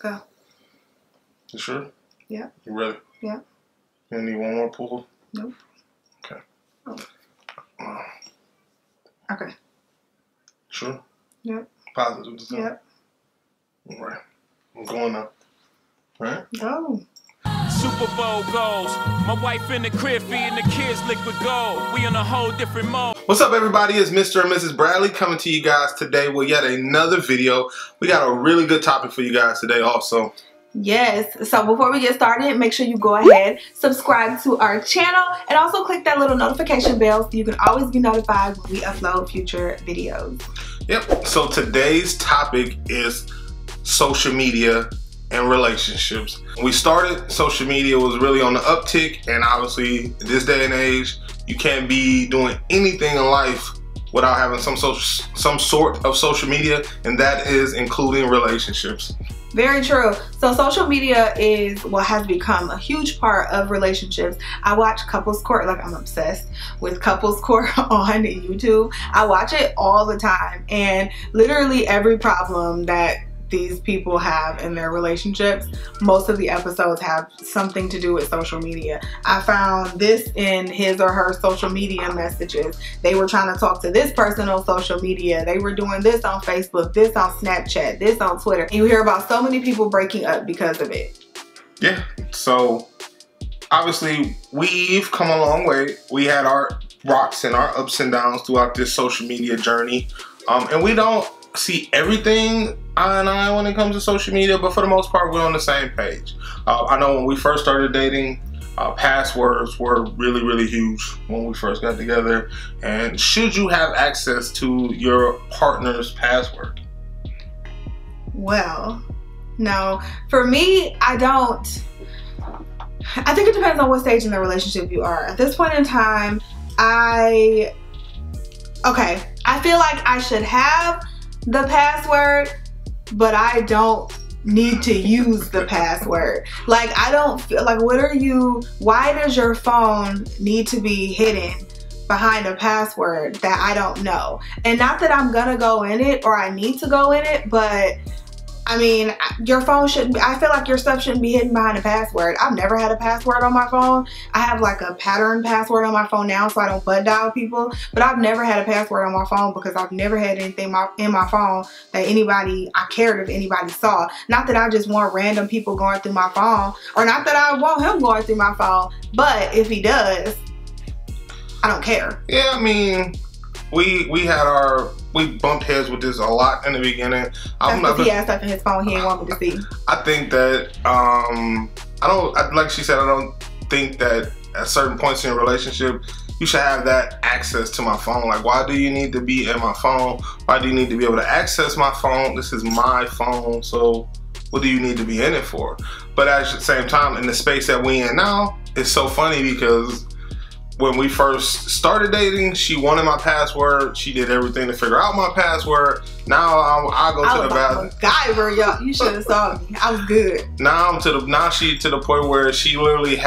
Go. You sure? Yeah. You ready? Yeah. You need one more pull? Nope. Okay. Oh. Okay. Sure? Yep. Positive to Yep. All right. I'm going now. All right? Go. Super Bowl goals. My wife in the crib feeding the kids liquid gold. We in a whole different mode. What's up, everybody? It's Mr. and Mrs. Bradley coming to you guys today with yet another video. We got a really good topic for you guys today also. Yes, so before we get started, make sure you go ahead, subscribe to our channel, and also click that little notification bell so you can always be notified when we upload future videos. Yep, so today's topic is social media and relationships. When we started, social media was really on the uptick, and obviously in this day and age, you can't be doing anything in life without having some sort of social media, and that is including relationships. Very true. So social media is what has become a huge part of relationships. I watch couples court, like I'm obsessed with couples court on YouTube. I watch it all the time, and literally every problem that these people have in their relationships, most of the episodes have something to do with social media. I found this in his or her social media messages. They were trying to talk to this person on social media. They were doing this on Facebook, this on Snapchat, this on Twitter. And you hear about so many people breaking up because of it. Yeah, so obviously we've come a long way. We had our rocks and our ups and downs throughout this social media journey. And we don't see everything eye and eye when it comes to social media, but for the most part, we're on the same page. I know when we first started dating, passwords were really, really huge when we first got together. And should you have access to your partner's password? Well, no. For me, I don't. I think it depends on what stage in the relationship you are. At this point in time, I feel like I should have the password, but I don't need to use the password. Like, I don't feel like, why does your phone need to be hidden behind a password that I don't know? And not that I'm gonna go in it or I need to go in it, but I mean, your phone shouldn't be, I feel like your stuff shouldn't be hidden behind a password. I've never had a password on my phone. I have like a pattern password on my phone now so I don't butt dial people, but I've never had a password on my phone because I've never had anything in my phone that I cared if anybody saw. Not that I just want random people going through my phone, or not that I want him going through my phone, but if he does, I don't care. Yeah, I mean, we bumped heads with this a lot in the beginning. He had stuff in his phone he didn't want me to see. I think that like she said, I don't think that at certain points in a relationship you should have that access to my phone. Like, why do you need to be in my phone? Why do you need to be able to access my phone? This is my phone, so what do you need to be in it for? But at the same time, in the space that we in now, it's so funny because when we first started dating, she wanted my password. She did everything to figure out my password. Now I go to the bathroom. MacGyver, y'all. You should have saw me. I was good. Now she to the point where she literally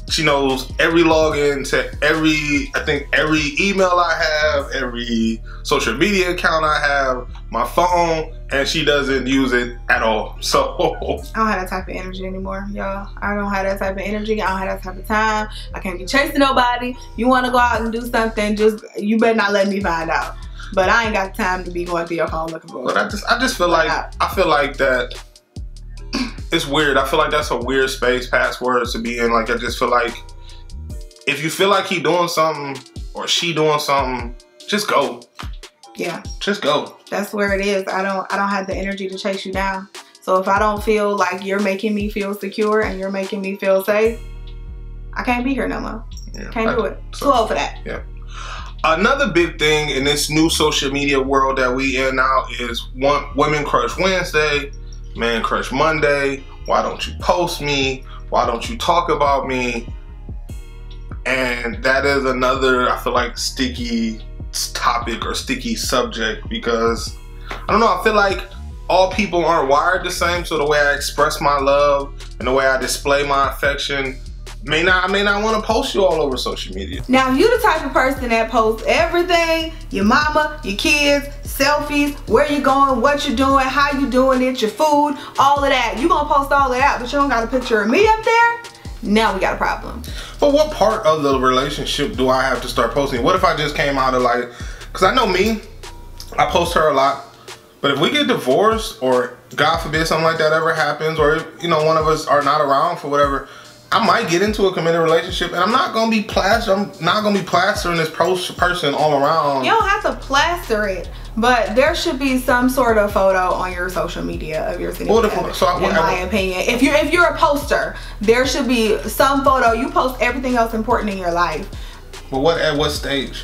she knows every login to every email I have, every social media account I have, my phone, and she doesn't use it at all. So I don't have that type of energy anymore, y'all. I don't have that type of energy. I don't have that type of time. I can't be chasing nobody. You want to go out and do something, you better not let me find out. But I ain't got time to be going through your phone looking for it. But I just feel like that it's weird. I feel like that's a weird space, passwords to be in. Like, I just feel like if you feel like he doing something or she doing something, just go. Yeah. Just go. That's where it is. I don't have the energy to chase you down. So if I don't feel like you're making me feel secure and you're making me feel safe, I can't be here no more. Yeah, can't do it. Too old for that. Yeah. Another big thing in this new social media world that we in now is women crush Wednesday, man crush Monday. Why don't you post me? Why don't you talk about me? And that is another, I feel like, sticky topic or sticky subject because, I don't know, I feel like all people aren't wired the same. So the way I express my love and the way I display my affection I may not want to post you all over social media. Now, if you the type of person that posts everything, your mama, your kids, selfies, where you going, what you doing, how you doing it, your food, all of that, you gonna post all of that, but you don't got a picture of me up there, now we got a problem. But what part of the relationship do I have to start posting? What if I just came out of like, because I know me, I post her a lot, but if we get divorced or God forbid something like that ever happens, or if, you know, one of us are not around for whatever, I might get into a committed relationship, and I'm not gonna be plastering this person all around. You don't have to plaster it, but there should be some sort of photo on your social media of your significant other, in my opinion. If you're a poster, there should be some photo. You post everything else important in your life. But at what stage?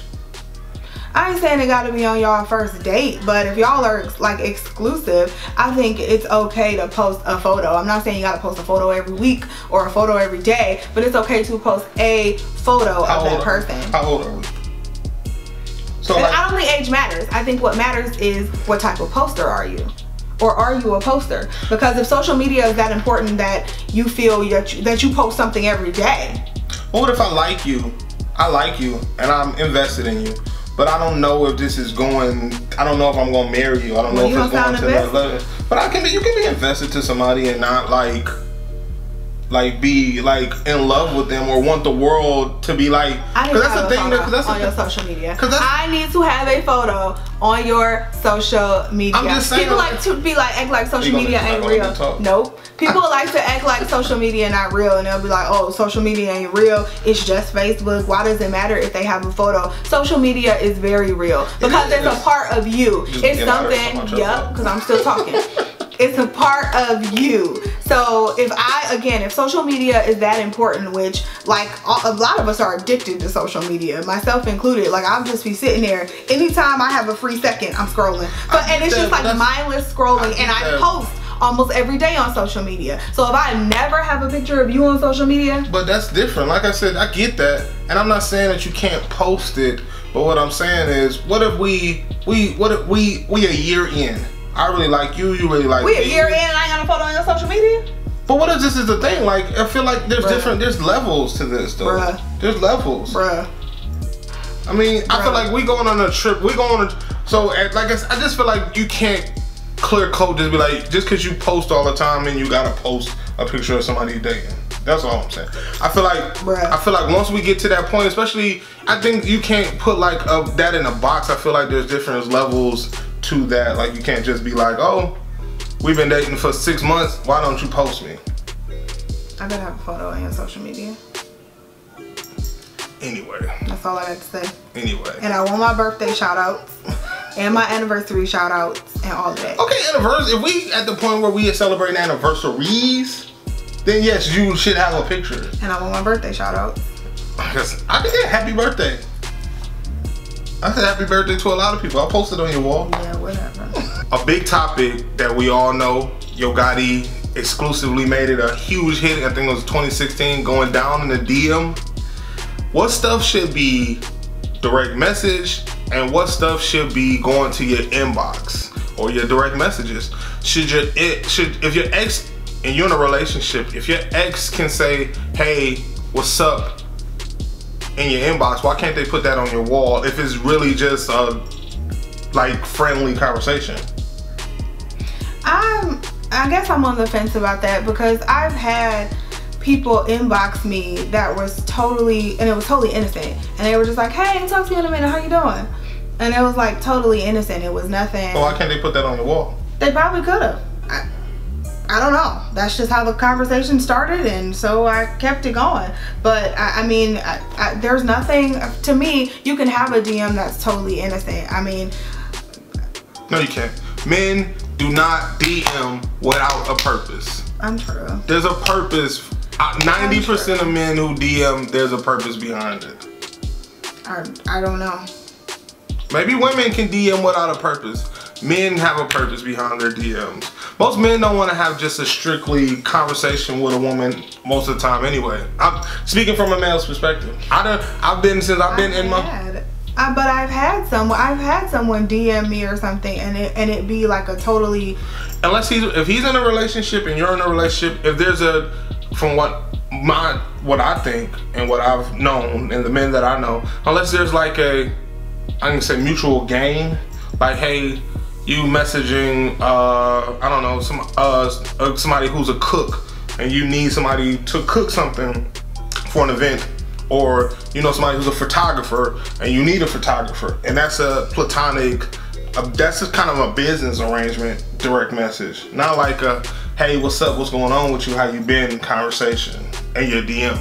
I ain't saying it gotta be on y'all first date, but if y'all are like exclusive, I think it's okay to post a photo. I'm not saying you gotta post a photo every week or a photo every day, but it's okay to post a photo of that person. How old are we? So like, I don't think age matters. I think what matters is what type of poster are you? Or are you a poster? Because if social media is that important that you feel that you post something every day. Well, what if I like you, and I'm invested in you, but I don't know if this is going, I don't know if I'm gonna marry you. I don't know if it's going to that level. But you can be invested to somebody and not like be like in love with them or want the world to be like. I need to have a photo on your social media. I need to have a photo on your social media. I'm just saying, people like to be like act like social media ain't real. Nope. People like to act like social media not real, and they'll be like, oh, social media ain't real. It's just Facebook. Why does it matter if they have a photo? Social media is very real because it's a part of you. It's something. Yep. Because I'm still talking. It's a part of you. So if social media is that important, which like a lot of us are addicted to social media, myself included, like I'll just be sitting there anytime I have a free second, I'm scrolling. And it's just like mindless scrolling, and I post almost every day on social media. So if I never have a picture of you on social media. But that's different. Like I said, I get that. And I'm not saying that you can't post it, but what I'm saying is, what if we a year in? I really like you, you really like me. We a year in and I ain't got a photo on your social media? But what if this is the thing? Like, I feel like there's there's levels to this though. Bruh. There's levels. Bruh. I mean, I feel like we going on a trip, so like I just feel like you can't clear coat just be like, just cause you post all the time and you gotta post a picture of somebody dating. That's all I'm saying. I feel like once we get to that point, especially, I think you can't put like that in a box. I feel like there's different levels to that. Like you can't just be like, oh, we've been dating for 6 months, why don't you post me? I better have a photo on your social media. Anyway. That's all I had to say. Anyway. And I want my birthday shout outs and my anniversary shout outs and all of that. Okay, anniversary. If we at the point where we are celebrating anniversaries, then yes, you should have a picture. And I want my birthday shout outs. I can get happy birthday. I said happy birthday to a lot of people. I'll post it on your wall. Yeah, whatever. A big topic that we all know, Yo Gotti exclusively made it a huge hit. I think it was 2016, going down in the DM. What stuff should be direct message and what stuff should be going to your inbox or your direct messages? If your ex and you're in a relationship, if your ex can say, hey, what's up, in your inbox, why can't they put that on your wall if it's really just a like friendly conversation? I guess I'm on the fence about that because I've had people inbox me that was totally innocent, and they were just like, hey, talk to you in a minute, how you doing? And it was like totally innocent. It was nothing. Well, why can't they put that on your wall? They probably could have. I don't know. That's just how the conversation started, and so I kept it going. But I mean, there's nothing, to me, you can have a DM that's totally innocent. I mean, no, you can't. Men do not DM without a purpose. I'm true. There's a purpose. 90% of men who DM, there's a purpose behind it. I don't know. Maybe women can DM without a purpose. Men have a purpose behind their DMs. Most men don't want to have just a strictly conversation with a woman most of the time anyway. I'm speaking from a male's perspective. But I've had someone DM me or something and it be like a totally, unless if he's in a relationship and you're in a relationship, if there's from what what I think and what I've known and the men that I know, unless there's like I can say mutual gain, like hey, you messaging I don't know, somebody who's a cook and you need somebody to cook something for an event, or you know somebody who's a photographer and you need a photographer, and that's a platonic, that's just kind of a business arrangement direct message, not like a hey, what's up, what's going on with you, how you been conversation and your DM.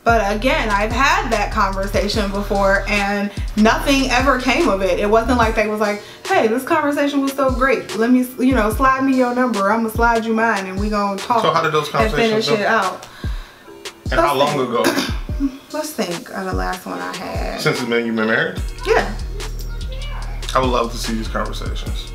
But again, I've had that conversation before and nothing ever came of it. It wasn't like they was like, hey, this conversation was so great. Let me, you know, slide me your number. I'm gonna slide you mine and we gonna talk. So how did those conversations and finish it out. And how long ago? Let's think of the last one I had. Since you've been married? Yeah. I would love to see these conversations.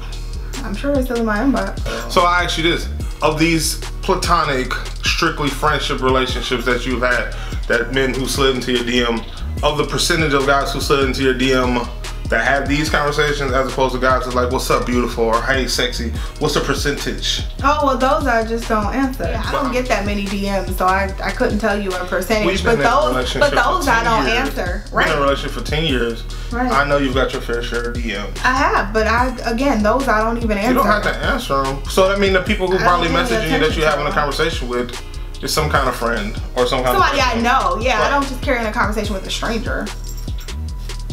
I'm sure it's still in my inbox. So I ask you this, of these platonic, strictly friendship relationships that you've had, that men who slid into your DM, of the percentage of guys who slid into your DM that have these conversations as opposed to guys that like, what's up beautiful, or hey sexy, what's the percentage? Oh, well those I just don't answer. Yeah, I don't get that many DMs, so I couldn't tell you a percentage. But those I don't answer. Right. Been in a relationship for 10 years. Right. I know you've got your fair share of DMs. I have, but again, those I don't even answer. You don't have to answer them. So I mean the people who probably messaging you that you're having a conversation with is some kind of friend or some kind somebody of I know. Yeah, right. I don't just carry on a conversation with a stranger.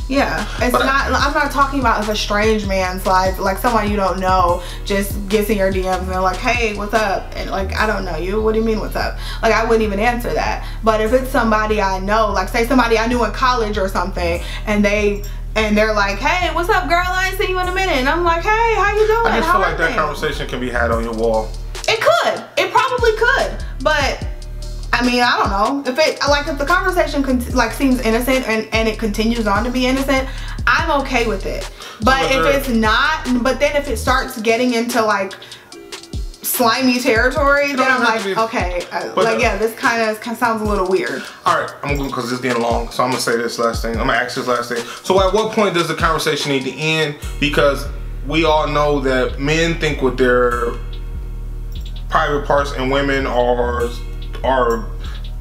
Yeah, it's I'm not talking about if a strange man slides, like someone you don't know just gets in your DMs and they're like, hey, what's up? And like, I don't know you. What do you mean, what's up? Like, I wouldn't even answer that. But if it's somebody I know, like say somebody I knew in college or something, and they're like, hey, what's up, girl? I ain't seen you in a minute. And I'm like, hey, how you doing? I just feel like that conversation can be had on your wall. It could. It probably could. But I mean, I don't know. If the conversation seems innocent and it continues on to be innocent, I'm okay with it. But if it's not, but then if it starts getting into like slimy territory, then I'm like, okay, yeah, this kind of sounds a little weird. All right, I'm going because it's getting long, so I'm gonna say this last thing. I'm gonna ask this last thing. So at what point does the conversation need to end? Because we all know that men think with their private parts and women are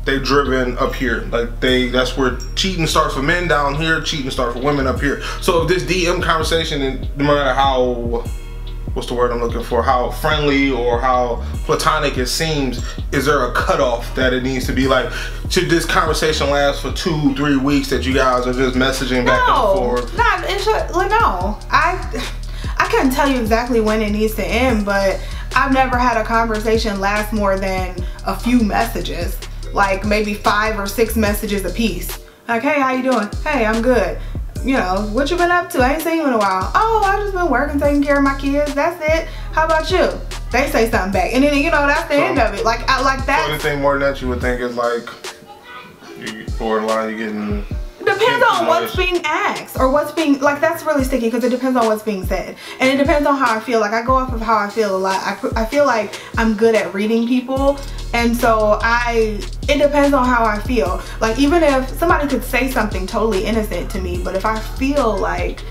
they driven up here, like that's where cheating starts for men down here, cheating starts for women up here. So if this DM conversation, and no matter how, what's the word I'm looking for, how friendly or how platonic it seems, is there a cutoff that it needs to be like, should this conversation last for 2-3 weeks that you guys are just messaging back and forth? No, I couldn't tell you exactly when it needs to end, but I've never had a conversation last more than a few messages, like maybe 5 or 6 messages a piece. Like, hey, how you doing? Hey, I'm good. You know, what you been up to? I ain't seen you in a while. Oh, I just been working, taking care of my kids. That's it. How about you? They say something back, and then you know that's the end of it. Like that. So anything more than that you would think is like you borderline, you getting. Depends on what's being asked or what's being, like, that's really sticky because it depends on what's being said, and it depends on how I feel. Like, I go off of how I feel a lot. I feel like I'm good at reading people, and so it depends on how I feel. Like, even if somebody could say something totally innocent to me, but if I feel like,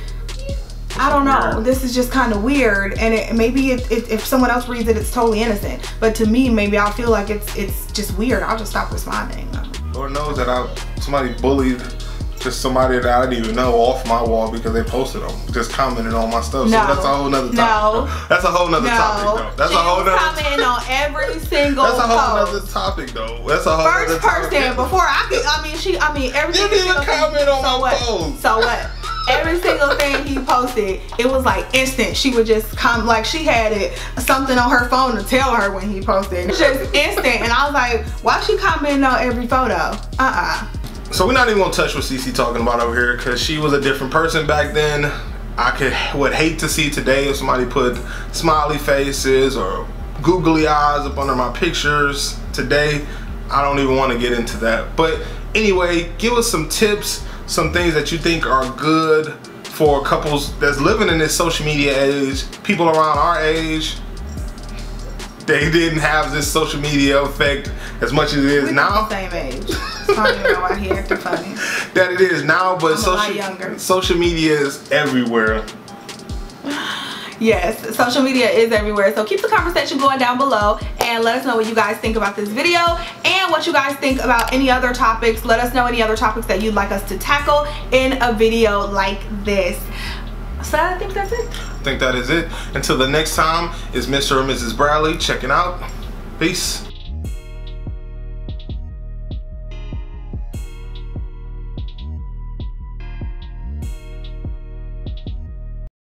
I don't know, this is just kind of weird, and maybe if someone else reads it, it's totally innocent, but to me, maybe I'll feel like it's just weird. I'll just stop responding. Lord knows that somebody bullied just somebody that I didn't even know off my wall because they posted them, just commented on my stuff. No. So that's a whole nother topic. That's a whole nother topic though. That's a whole nother commenting on every single That's a whole post. nother topic though. That's a whole first other person before everything. You didn't even comment on my post. So what? Every single thing he posted, it was like instant. She would just come, like she had something on her phone to tell her when he posted. It's just instant, and I was like, why she commenting on every photo? So we're not even gonna touch what CC talking about over here because she was a different person back then. I would hate to see today if somebody put smiley faces or googly eyes up under my pictures today. I don't even want to get into that. But anyway, give us some tips, some things that you think are good for couples that's living in this social media age, people around our age. They didn't have this social media effect as much as it is now. The same age. I don't even know why he acted funny. That it is now, but I'm a lot younger. Social media is everywhere. Yes, social media is everywhere, so keep the conversation going down below and let us know what you guys think about this video and what you guys think about any other topics. Let us know any other topics that you'd like us to tackle in a video like this. So I think that's it. I think that is it. Until the next time, is Mr. or Mrs. Bradley checking out. Peace.